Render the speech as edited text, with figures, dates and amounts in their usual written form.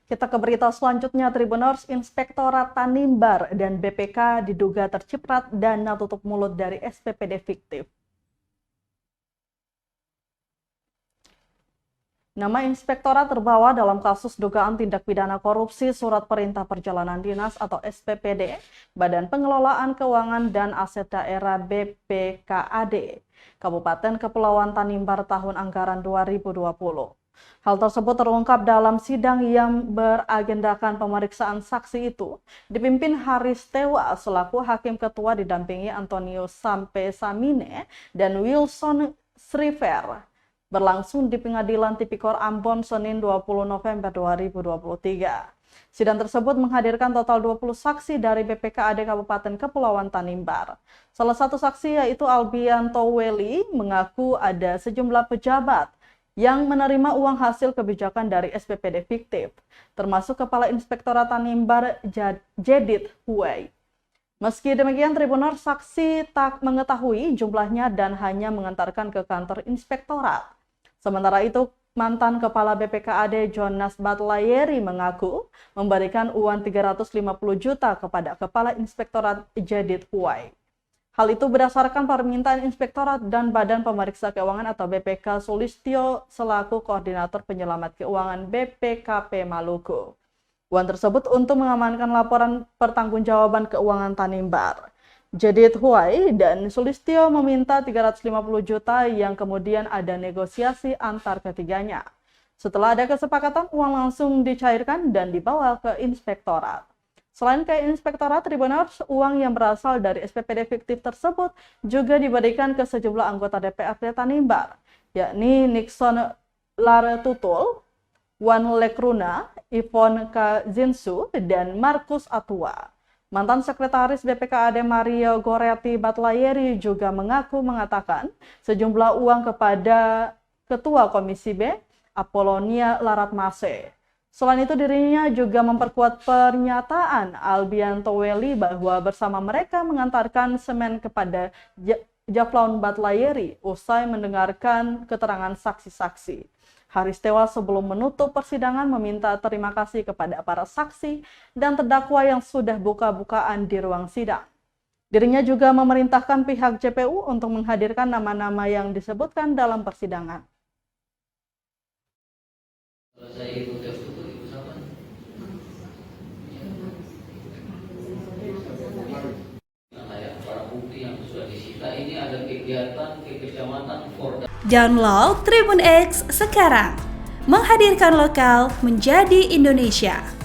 Kita ke berita selanjutnya, Tribuners, Inspektorat Tanimbar dan BPK diduga terciprat dana tutup mulut dari SPPD fiktif. Nama inspektorat terbawa dalam kasus dugaan tindak pidana korupsi Surat Perintah Perjalanan Dinas atau SPPD, Badan Pengelolaan Keuangan dan Aset Daerah BPKAD, Kabupaten Kepulauan Tanimbar tahun anggaran 2020. Hal tersebut terungkap dalam sidang yang beragendakan pemeriksaan saksi itu, dipimpin Haris Tewa selaku Hakim Ketua didampingi Antonio Sampe Samine dan Wilson Sriver, berlangsung di Pengadilan Tipikor Ambon Senin 20 November 2023. Sidang tersebut menghadirkan total 20 saksi dari BPKAD Kabupaten Kepulauan Tanimbar. Salah satu saksi yaitu Albian Toweli mengaku ada sejumlah pejabat yang menerima uang hasil kebijakan dari SPPD fiktif, termasuk Kepala Inspektorat Tanimbar Jedit Huwei. Meski demikian, Tribuners, saksi tak mengetahui jumlahnya dan hanya mengantarkan ke kantor inspektorat. Sementara itu, mantan Kepala BPKAD Jonas Batlayeri mengaku memberikan uang 350 juta kepada Kepala Inspektorat Jedit Huwei. Hal itu berdasarkan permintaan Inspektorat dan Badan Pemeriksa Keuangan atau BPK Sulistyo selaku Koordinator Penyelamat Keuangan BPKP Maluku. Uang tersebut untuk mengamankan laporan pertanggungjawaban keuangan Tanimbar. Jedit Huwei dan Sulistyo meminta 350 juta yang kemudian ada negosiasi antar ketiganya. Setelah ada kesepakatan, uang langsung dicairkan dan dibawa ke Inspektorat. Selain ke Inspektorat, Tribuners, uang yang berasal dari SPPD fiktif tersebut juga diberikan ke sejumlah anggota DPRD Tanimbar, yakni Nixon Laretutul, Wan Lekruna, Ivon Kazinsu, dan Markus Atua. Mantan Sekretaris BPKAD Mario Goretti Batlayeri juga mengatakan sejumlah uang kepada Ketua Komisi B, Apolonia Laratmase. Selain itu, dirinya juga memperkuat pernyataan Albian Toweli bahwa bersama mereka mengantarkan semen kepada Jaflaun Batlayeri usai mendengarkan keterangan saksi-saksi. Haris Tewa sebelum menutup persidangan meminta terima kasih kepada para saksi dan terdakwa yang sudah buka-bukaan di ruang sidang. Dirinya juga memerintahkan pihak JPU untuk menghadirkan nama-nama yang disebutkan dalam persidangan. Download Tribun X sekarang, menghadirkan lokal menjadi Indonesia.